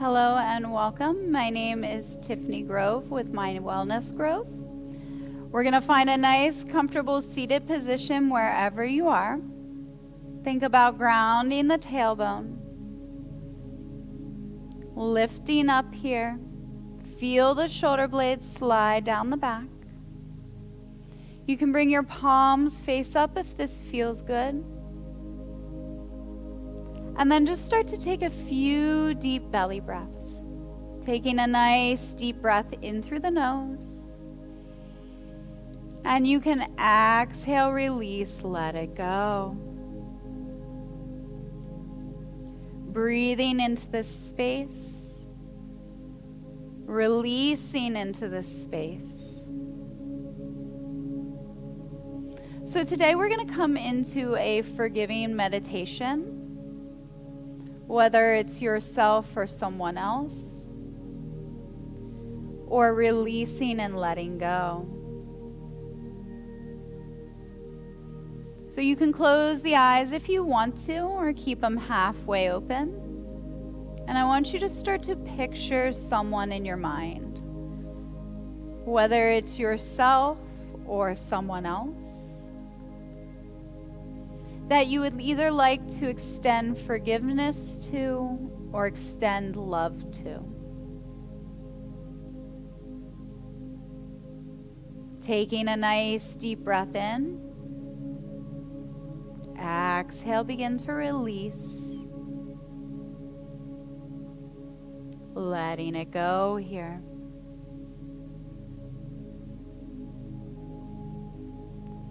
Hello and welcome. My name is Tiffany Grove with My Wellness Grove. We're going to find a nice, comfortable seated position wherever you are. Think about grounding the tailbone, lifting up here. Feel the shoulder blades slide down the back. You can bring your palms face up if this feels good. And then just start to take a few deep belly breaths. Taking a nice deep breath in through the nose. And you can exhale, release, let it go. Breathing into this space. Releasing into this space. So today we're going to come into a forgiving meditation. Whether it's yourself or someone else, or releasing and letting go. So you can close the eyes if you want to, or keep them halfway open. And I want you to start to picture someone in your mind, whether it's yourself or someone else, that you would either like to extend forgiveness to or extend love to. Taking a nice deep breath in. Exhale, begin to release. Letting it go here.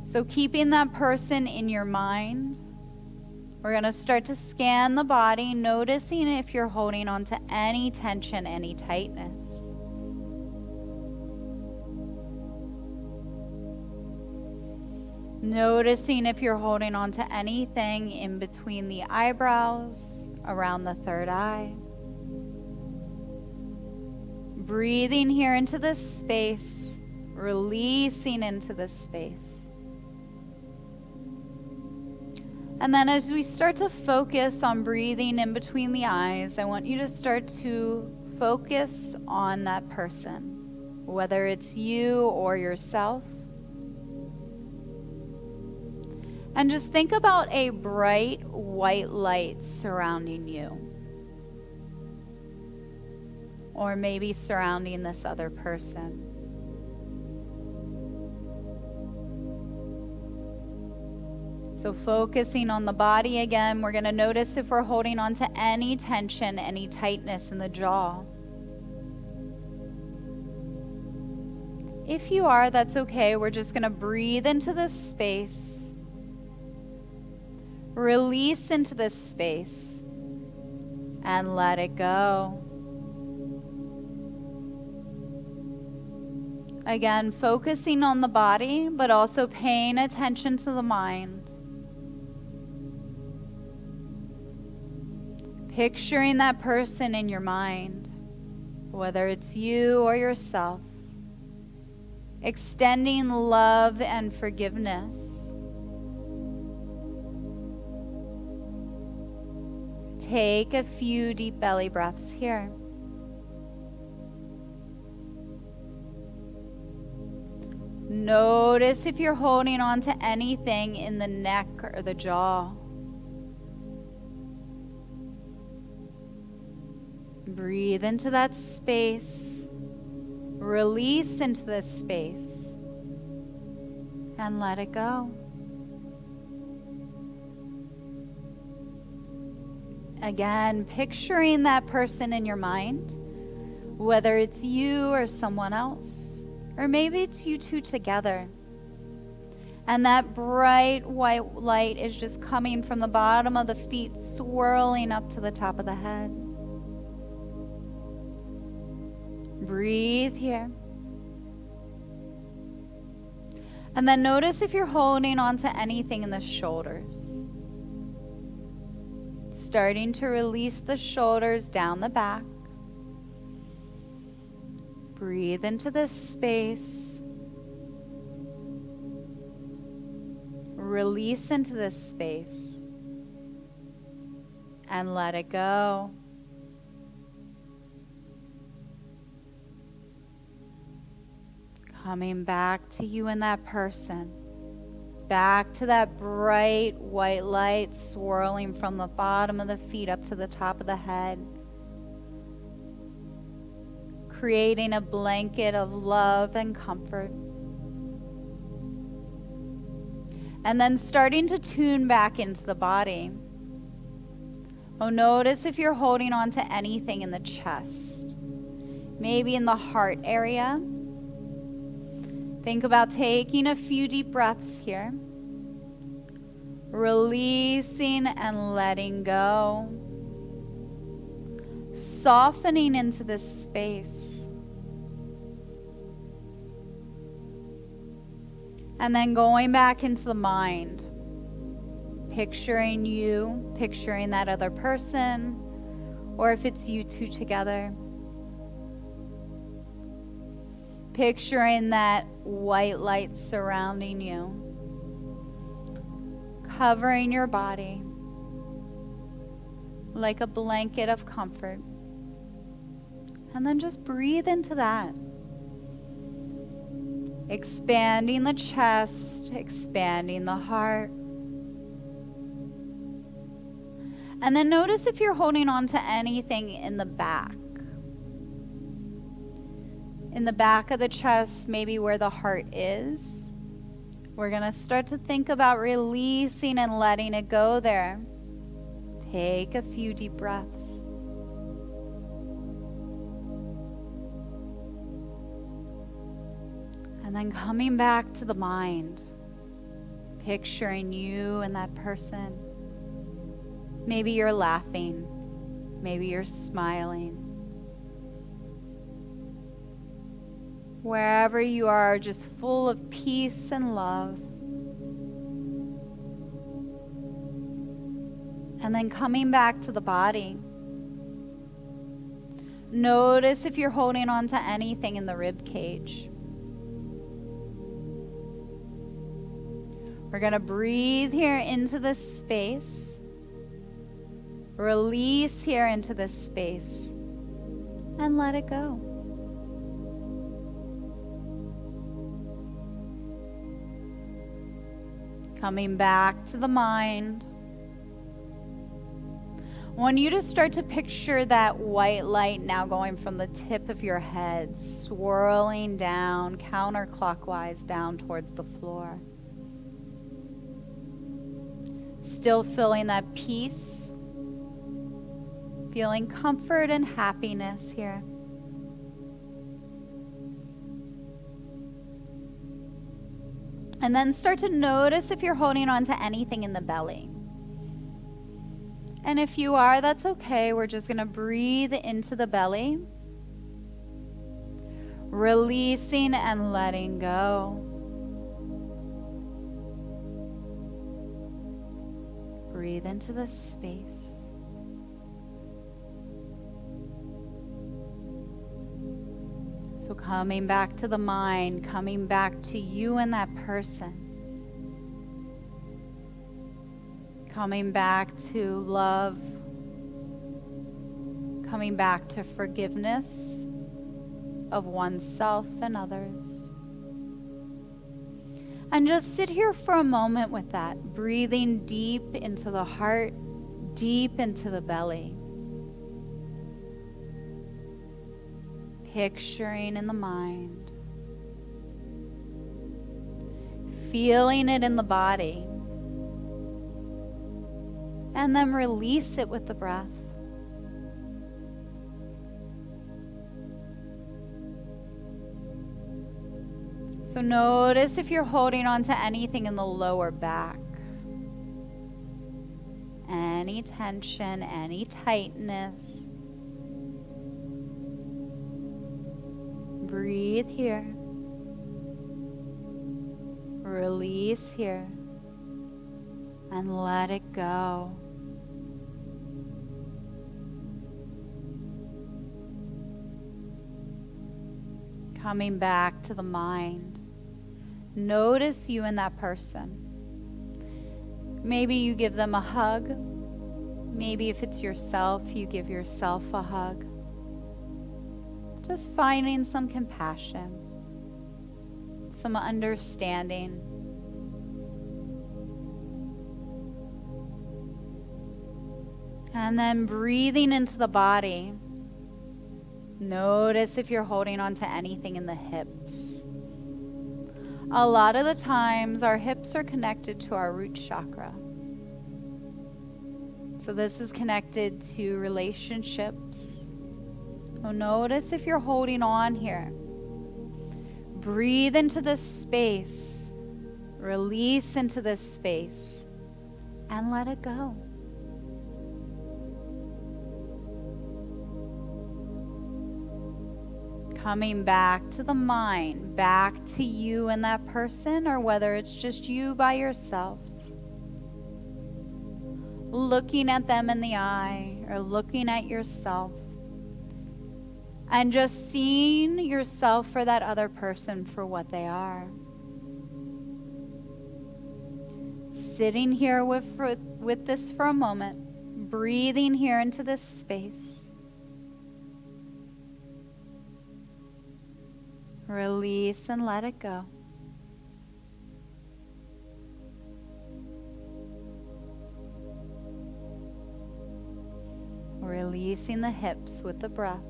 So keeping that person in your mind, we're going to start to scan the body, noticing if you're holding on to any tension, any tightness. Noticing if you're holding on to anything in between the eyebrows, around the third eye. Breathing here into this space, releasing into this space. And then as we start to focus on breathing in between the eyes, I want you to start to focus on that person, whether it's you or yourself. And just think about a bright white light surrounding you. Or maybe surrounding this other person. So focusing on the body again, we're going to notice if we're holding on to any tension, any tightness in the jaw. If you are, that's okay. We're just going to breathe into this space. Release into this space. And let it go. Again, focusing on the body, but also paying attention to the mind. Picturing that person in your mind, whether it's you or yourself. Extending love and forgiveness. Take a few deep belly breaths here. Notice if you're holding on to anything in the neck or the jaw. Breathe into that space. Release into this space. And let it go. Again, picturing that person in your mind, whether it's you or someone else, or maybe it's you two together. And that bright white light is just coming from the bottom of the feet, swirling up to the top of the head. Breathe here. And then notice if you're holding on to anything in the shoulders. Starting to release the shoulders down the back. Breathe into this space. Release into this space. And let it go. Coming back to you and that person. Back to that bright white light swirling from the bottom of the feet up to the top of the head. Creating a blanket of love and comfort. And then starting to tune back into the body. Oh, notice if you're holding on to anything in the chest. Maybe in the heart area. Think about taking a few deep breaths here. Releasing and letting go. Softening into this space. And then going back into the mind. Picturing you, picturing that other person, or if it's you two together. Picturing that white light surrounding you, covering your body like a blanket of comfort. And then just breathe into that. Expanding the chest, expanding the heart. And then notice if you're holding on to anything in the back. In the back of the chest, maybe where the heart is. We're going to start to think about releasing and letting it go there. Take a few deep breaths. And then coming back to the mind. Picturing you and that person. Maybe you're laughing. Maybe you're smiling. Wherever you are, just full of peace and love. And then coming back to the body. Notice if you're holding on to anything in the rib cage. We're going to breathe here into this space. Release here into this space. And let it go. Coming back to the mind. I want you to start to picture that white light now going from the tip of your head, swirling down, counterclockwise down towards the floor. Still feeling that peace, feeling comfort and happiness here. And then start to notice if you're holding on to anything in the belly. And if you are, that's okay. We're just going to breathe into the belly. Releasing and letting go. Breathe into this space. So coming back to the mind, coming back to you and that person. Coming back to love. Coming back to forgiveness of oneself and others. And just sit here for a moment with that, breathing deep into the heart, deep into the belly. Picturing in the mind. Feeling it in the body. And then release it with the breath. So notice if you're holding on to anything in the lower back. Any tension, any tightness. Breathe here. Release here. And let it go. Coming back to the mind. Notice you and that person. Maybe you give them a hug. Maybe if it's yourself, you give yourself a hug. Just finding some compassion. some understanding. And then breathing into the body. Notice if you're holding on to anything in the hips. A lot of the times our hips are connected to our root chakra. So this is connected to relationships. So notice if you're holding on here. Breathe into this space. Release into this space. And let it go. Coming back to the mind, back to you and that person, or whether it's just you by yourself. Looking at them in the eye, or looking at yourself. And just seeing yourself for that other person for what they are. Sitting here with this for a moment, breathing here into this space. Release and let it go. Releasing the hips with the breath.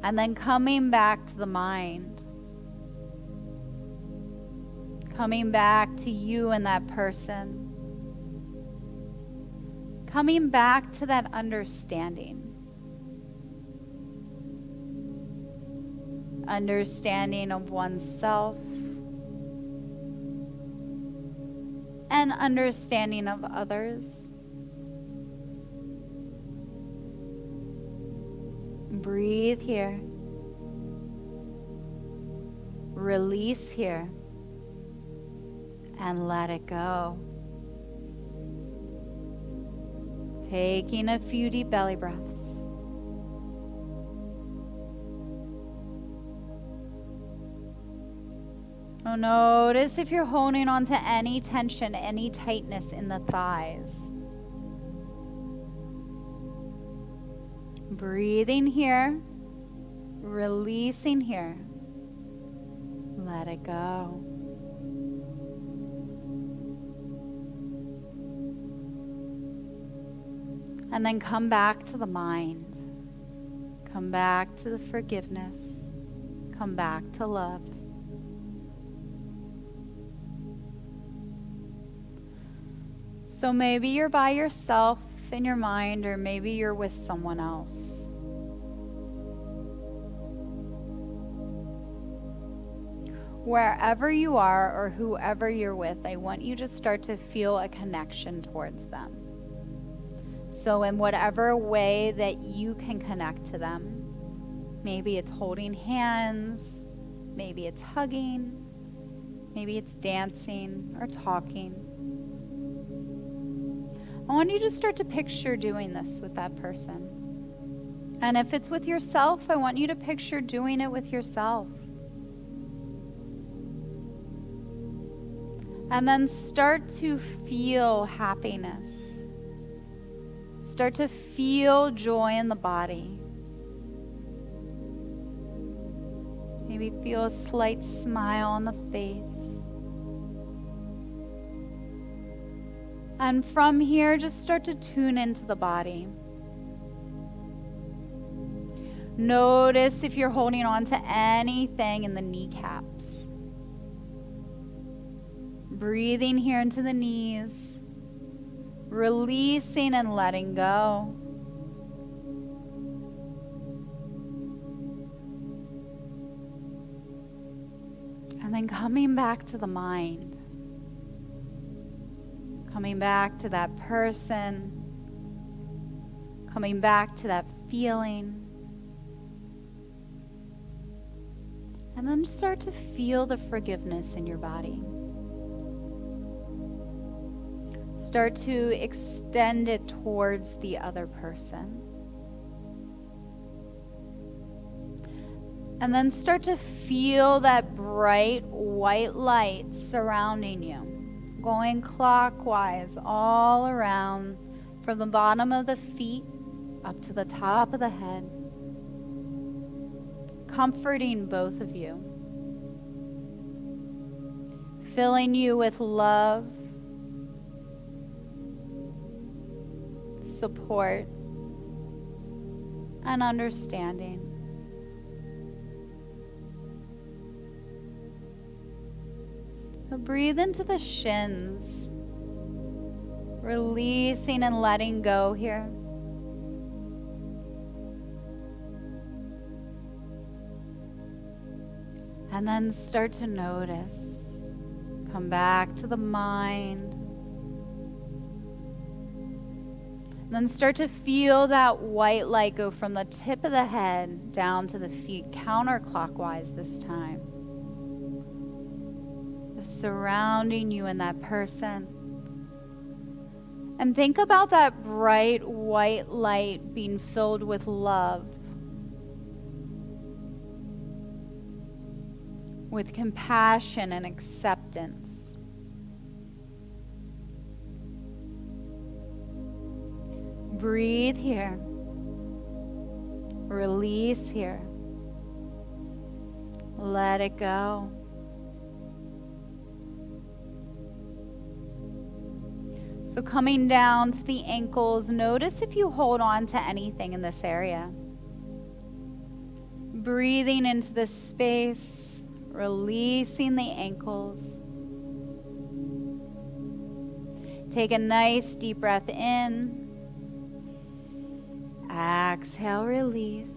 And then coming back to the mind. Coming back to you and that person. Coming back to that understanding. Understanding of oneself. And understanding of others. Breathe here. Release here. And let it go. Taking a few deep belly breaths. Oh, notice if you're holding on to any tension, any tightness in the thighs. Breathing here, releasing here. Let it go. And then come back to the mind. Come back to the forgiveness. Come back to love. So maybe you're by yourself in your mind, or maybe you're with someone else. Wherever you are or whoever you're with, I want you to start to feel a connection towards them. So in whatever way that you can connect to them, maybe it's holding hands, maybe it's hugging, maybe it's dancing or talking. I want you to start to picture doing this with that person. And if it's with yourself, I want you to picture doing it with yourself. And then start to feel happiness. Start to feel joy in the body. Maybe feel a slight smile on the face. And from here, just start to tune into the body. Notice if you're holding on to anything in the kneecaps. Breathing here into the knees. Releasing and letting go. And then coming back to the mind. Coming back to that person. Coming back to that feeling. And then start to feel the forgiveness in your body. Start to extend it towards the other person. And then start to feel that bright white light surrounding you. Going clockwise all around from the bottom of the feet up to the top of the head, comforting both of you. filling you with love, support, and understanding. So breathe into the shins, releasing and letting go here. And then start to notice. Come back to the mind. And then start to feel that white light go from the tip of the head down to the feet, counterclockwise this time. Just surrounding you and that person. And think about that bright white light being filled with love, with compassion and acceptance. Breathe here. Release here. Let it go. So coming down to the ankles, notice if you hold on to anything in this area. Breathing into this space, releasing the ankles. Take a nice deep breath in. Exhale, release.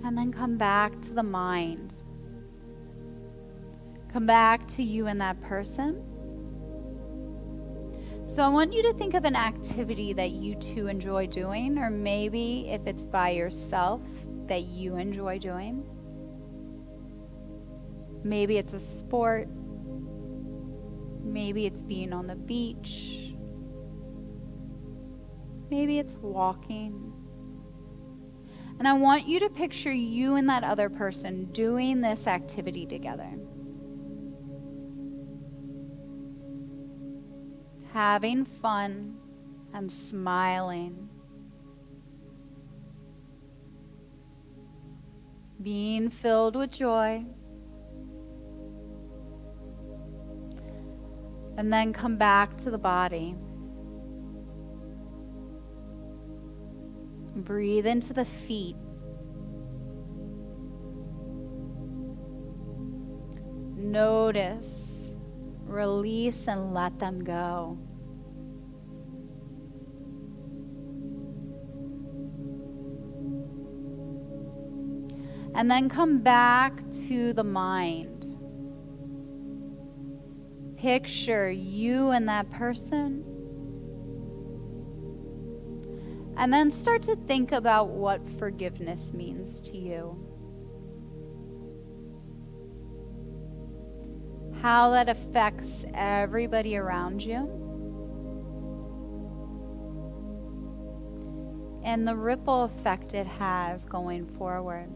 And then come back to the mind. Come back to you and that person. So I want you to think of an activity that you two enjoy doing, or maybe if it's by yourself that you enjoy doing. Maybe it's a sport. Maybe it's being on the beach. Maybe it's walking. And I want you to picture you and that other person doing this activity together. Having fun and smiling. Being filled with joy. And then come back to the body. Breathe into the feet. Notice, release, and let them go. And then come back to the mind. Picture you and that person. And then start to think about what forgiveness means to you. How that affects everybody around you. And the ripple effect it has going forward.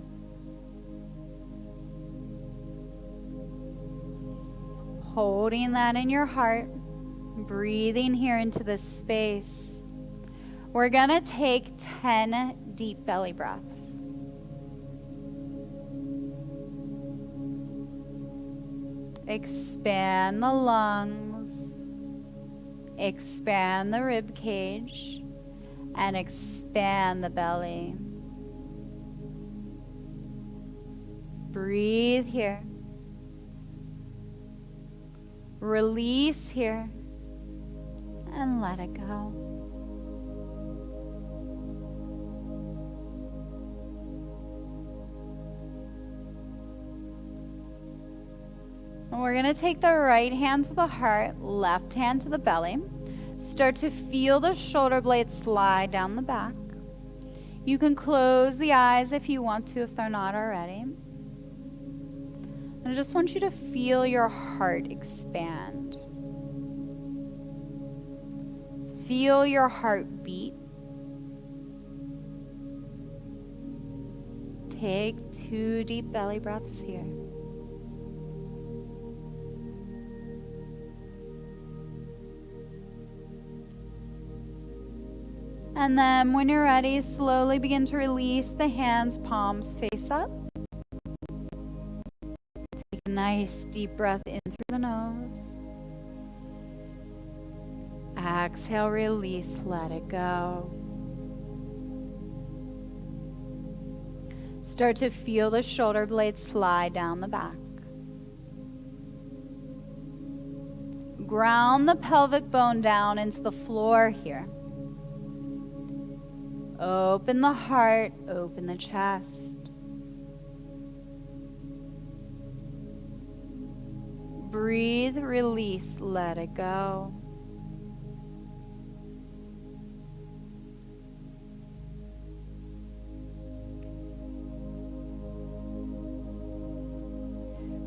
Holding that in your heart, breathing here into this space. We're going to take 10 deep belly breaths. Expand the lungs, expand the rib cage, and expand the belly. Breathe here. Release here and let it go. And we're going to take the right hand to the heart, left hand to the belly. Start to feel the shoulder blades slide down the back. You can close the eyes if you want to, if they're not already. I just want you to feel your heart expand. Feel your heart beat. Take 2 deep belly breaths here. And then when you're ready, slowly begin to release the hands, palms face up. Take a nice deep breath in through the nose. Exhale, release, let it go. Start to feel the shoulder blades slide down the back. Ground the pelvic bone down into the floor here. Open the heart, open the chest. Breathe, release, let it go.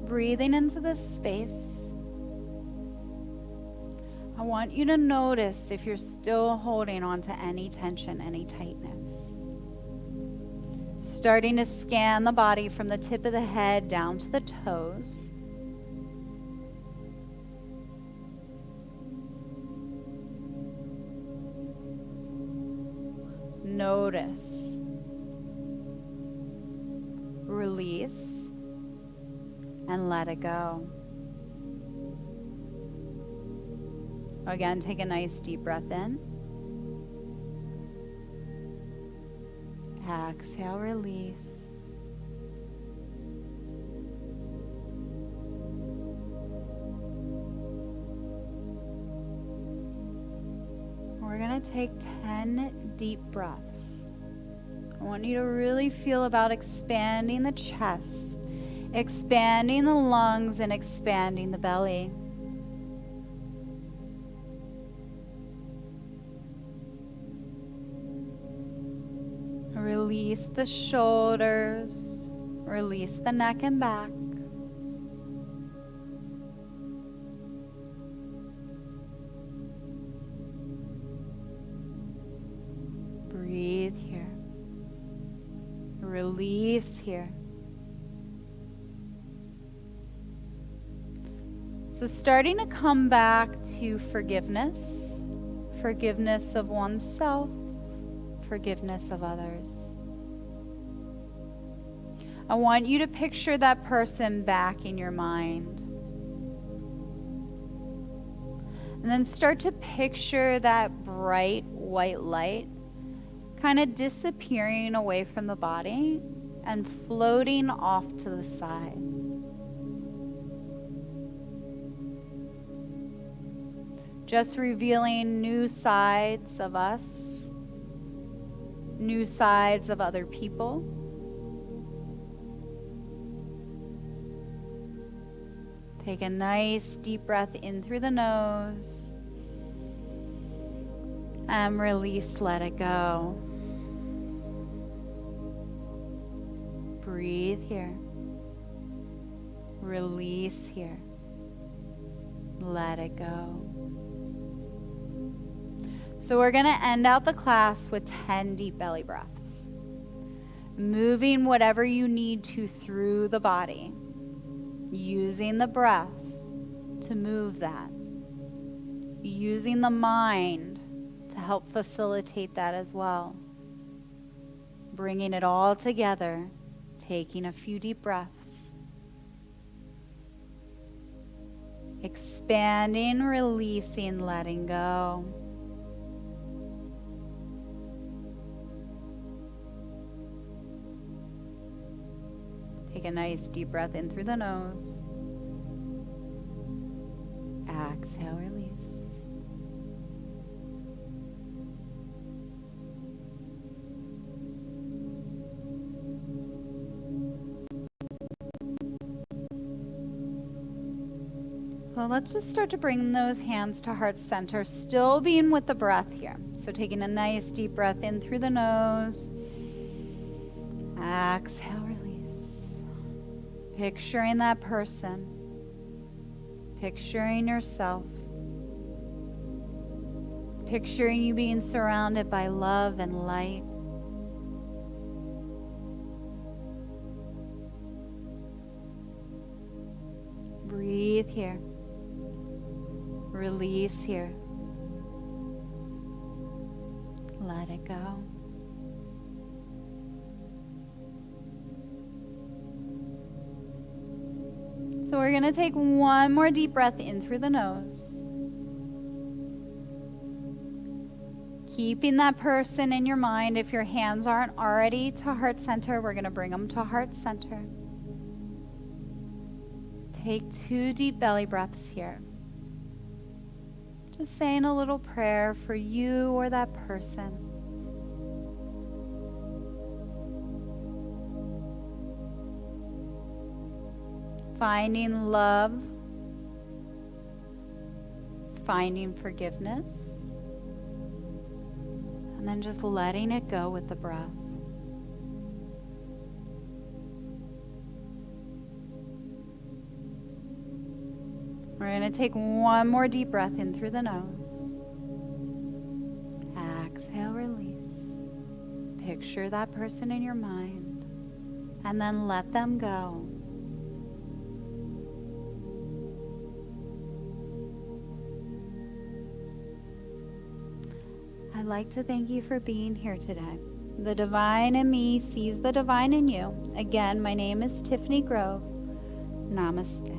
Breathing into this space, I want you to notice if you're still holding on to any tension, any tightness. Starting to scan the body from the tip of the head down to the toes. Notice. Release. And let it go. Again, take a nice deep breath in. Exhale, release. We're going to take 10 deep breaths. I want you to really feel about expanding the chest, expanding the lungs, and expanding the belly. Release the shoulders, release the neck and back. Breathe here. Release here. So starting to come back to forgiveness, forgiveness of oneself, forgiveness of others. I want you to picture that person back in your mind. And then start to picture that bright white light kind of disappearing away from the body and floating off to the side. Just revealing new sides of us, new sides of other people. Take a nice deep breath in through the nose and release, let it go. Breathe here. Release here. Let it go. So we're going to end out the class with 10 deep belly breaths. Moving whatever you need to through the body. Using the breath to move that. Using the mind to help facilitate that as well. Bringing it all together. Taking a few deep breaths. Expanding, releasing, letting go. Take a nice deep breath in through the nose. Exhale, release. So let's just start to bring those hands to heart center, still being with the breath here. So taking a nice deep breath in through the nose. Exhale, release. Picturing that person. Picturing yourself. Picturing you being surrounded by love and light. Breathe here. Release here. Let it go. So we're going to take one more deep breath in through the nose. Keeping that person in your mind. If your hands aren't already to heart center, we're going to bring them to heart center. Take 2 deep belly breaths here. Just saying a little prayer for you or that person. Finding love, finding forgiveness, and then just letting it go with the breath. We're going to take one more deep breath in through the nose. Exhale, release. Picture that person in your mind, and then let them go. I'd like to thank you for being here today. The divine in me sees the divine in you. Again, my name is Tiffany Grove. Namaste.